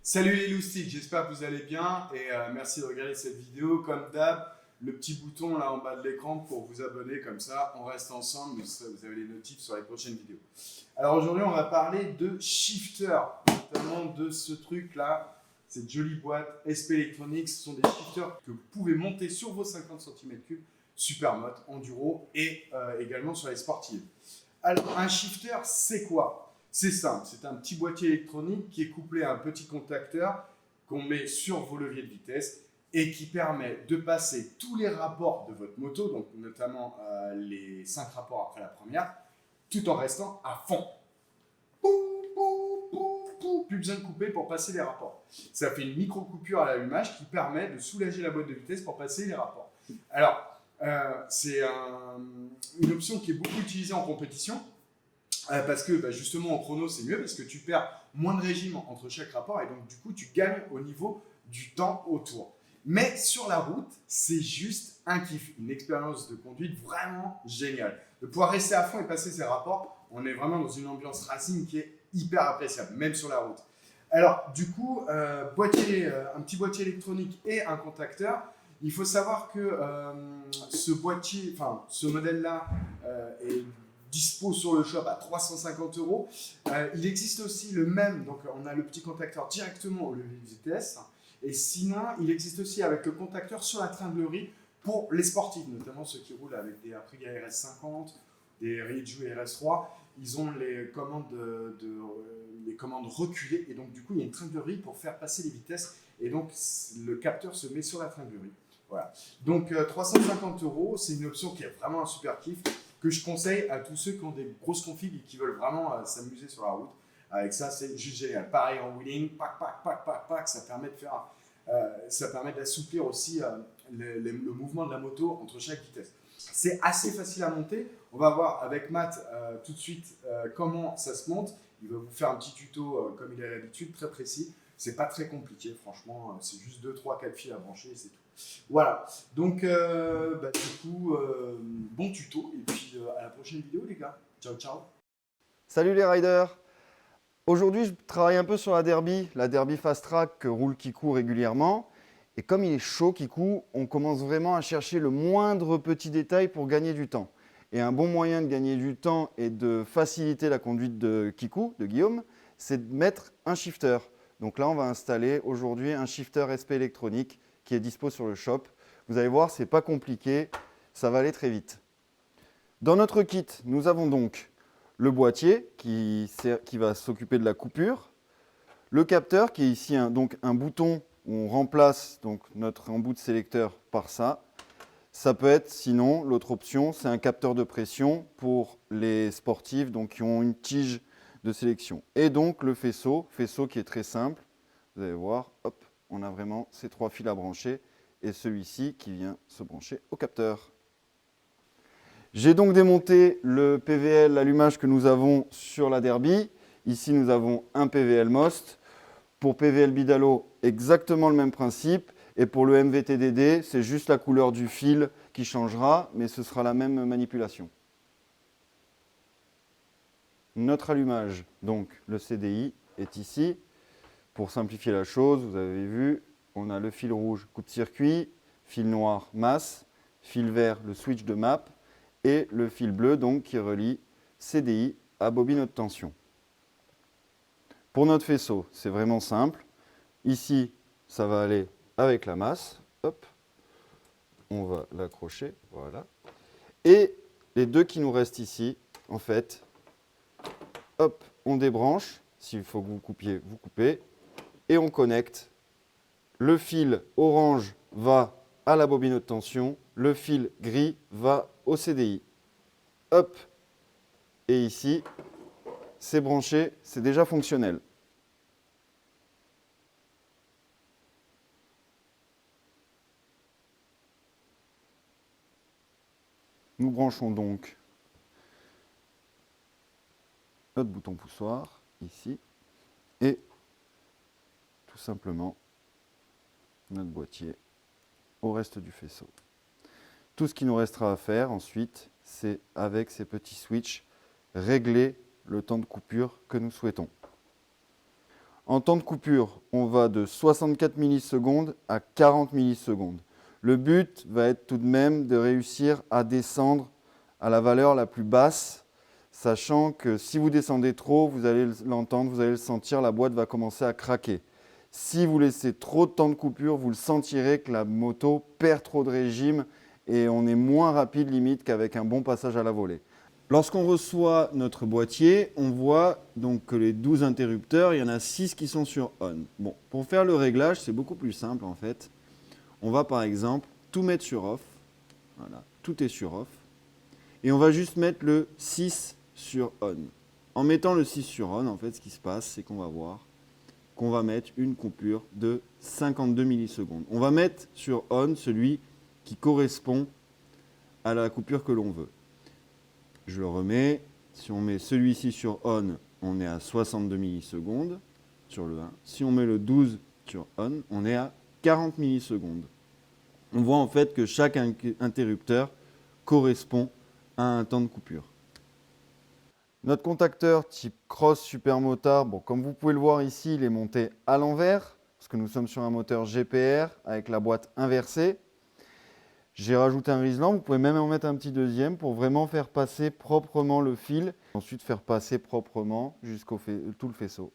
Salut les loustiques, j'espère que vous allez bien et merci de regarder cette vidéo. Comme d'hab, le petit bouton là en bas de l'écran pour vous abonner, comme ça on reste ensemble, vous avez les notifs sur les prochaines vidéos. Alors aujourd'hui on va parler de shifter, notamment de ce truc là, cette jolie boîte SP Electronics. Ce sont des shifters que vous pouvez monter sur vos 50 cm3, Supermoto, Enduro et également sur les sportives. Alors un shifter c'est quoi? C'est simple, c'est un petit boîtier électronique qui est couplé à un petit contacteur qu'on met sur vos leviers de vitesse et qui permet de passer tous les rapports de votre moto, donc notamment les 5 rapports après la première, tout en restant à fond. Plus besoin de couper pour passer les rapports. Ça fait une micro-coupure à l'allumage qui permet de soulager la boîte de vitesse pour passer les rapports. Alors, c'est une option qui est beaucoup utilisée en compétition. Parce que justement en chrono c'est mieux parce que tu perds moins de régime entre chaque rapport et donc du coup tu gagnes au niveau du temps autour. Mais sur la route, c'est juste un kiff, une expérience de conduite vraiment géniale. De pouvoir rester à fond et passer ces rapports, on est vraiment dans une ambiance racing qui est hyper appréciable, même sur la route. Alors du coup, un petit boîtier électronique et un contacteur. Il faut savoir que ce modèle-là est dispo sur le shop à 350 €. Il existe aussi le même, donc on a le petit contacteur directement au levier de vitesse. Et sinon, il existe aussi avec le contacteur sur la tringlerie pour les sportifs, notamment ceux qui roulent avec des Aprilia RS50, des Riju RS3. Ils ont les commandes, les commandes reculées et donc du coup il y a une tringlerie pour faire passer les vitesses et donc le capteur se met sur la tringlerie. Voilà. Donc 350 €, c'est une option qui est vraiment un super kiff que je conseille à tous ceux qui ont des grosses configs et qui veulent vraiment s'amuser sur la route. Avec ça, c'est juste génial. Pareil en wheeling, pac, ça permet de faire, ça permet d'assouplir aussi le mouvement de la moto entre chaque vitesse. C'est assez facile à monter. On va voir avec Matt tout de suite comment ça se monte. Il va vous faire un petit tuto comme il a l'habitude, très précis. C'est pas très compliqué, franchement. C'est juste 2, 3, 4 fils à brancher et c'est tout. Voilà. Donc, du coup, bon tuto. Et puis, à la prochaine vidéo, les gars. Ciao, ciao. Salut les riders! Aujourd'hui, je travaille un peu sur la Derby Fast Track que roule Kikou régulièrement. Et comme il est chaud Kikou, on commence vraiment à chercher le moindre petit détail pour gagner du temps. Et un bon moyen de gagner du temps et de faciliter la conduite de Kikou, de Guillaume, c'est de mettre un shifter. Donc là, on va installer aujourd'hui un shifter SP électronique qui est dispo sur le shop. Vous allez voir, ce n'est pas compliqué, ça va aller très vite. Dans notre kit, nous avons donc le boîtier qui va s'occuper de la coupure, le capteur qui est ici donc un bouton où on remplace donc notre embout de sélecteur par ça. Ça peut être sinon, l'autre option, c'est un capteur de pression pour les sportifs donc, qui ont une tige de sélection. Et donc le faisceau qui est très simple, vous allez voir, hop, on a vraiment ces 3 fils à brancher et celui-ci qui vient se brancher au capteur. J'ai donc démonté le PVL allumage que nous avons sur la Derby. Ici, nous avons un PVL Most. Pour PVL Bidalo, exactement le même principe. Et pour le MVTDD, c'est juste la couleur du fil qui changera, mais ce sera la même manipulation. Notre allumage, donc le CDI, est ici. Pour simplifier la chose, vous avez vu, on a le fil rouge coup de circuit, fil noir masse, fil vert le switch de map, et le fil bleu donc, qui relie CDI à bobine haute tension. Pour notre faisceau, c'est vraiment simple. Ici, ça va aller avec la masse. Hop, on va l'accrocher, voilà. Et les deux qui nous restent ici, en fait, hop, on débranche. S'il faut que vous coupiez, vous coupez. Et on connecte. Le fil orange va à la bobine haute tension. Le fil gris va au CDI. Hop, et ici, c'est branché, c'est déjà fonctionnel. Nous branchons donc notre bouton poussoir, ici, et tout simplement notre boîtier au reste du faisceau. Tout ce qui nous restera à faire ensuite, c'est avec ces petits switches, régler le temps de coupure que nous souhaitons. En temps de coupure, on va de 64 millisecondes à 40 millisecondes. Le but va être tout de même de réussir à descendre à la valeur la plus basse, sachant que si vous descendez trop, vous allez l'entendre, vous allez le sentir, la boîte va commencer à craquer. Si vous laissez trop de temps de coupure, vous le sentirez que la moto perd trop de régime et on est moins rapide limite qu'avec un bon passage à la volée. Lorsqu'on reçoit notre boîtier, on voit donc que les 12 interrupteurs, il y en a 6 qui sont sur on. Bon, pour faire le réglage, c'est beaucoup plus simple en fait. On va par exemple tout mettre sur off. Voilà, tout est sur off. Et on va juste mettre le 6 sur on. En mettant le 6 sur on, en fait, ce qui se passe, c'est qu'on va voir qu'on va mettre une coupure de 52 millisecondes. On va mettre sur on celui qui correspond à la coupure que l'on veut. Je le remets. Si on met celui-ci sur on, on est à 62 millisecondes sur le 1. Si on met le 12 sur on, on est à 40 millisecondes. On voit en fait que chaque interrupteur correspond à un temps de coupure. Notre contacteur type Cross Supermotard, bon, comme vous pouvez le voir ici, il est monté à l'envers, parce que nous sommes sur un moteur GPR avec la boîte inversée. J'ai rajouté un riselant, vous pouvez même en mettre un petit deuxième pour vraiment faire passer proprement le fil, ensuite faire passer proprement jusqu'au tout le faisceau.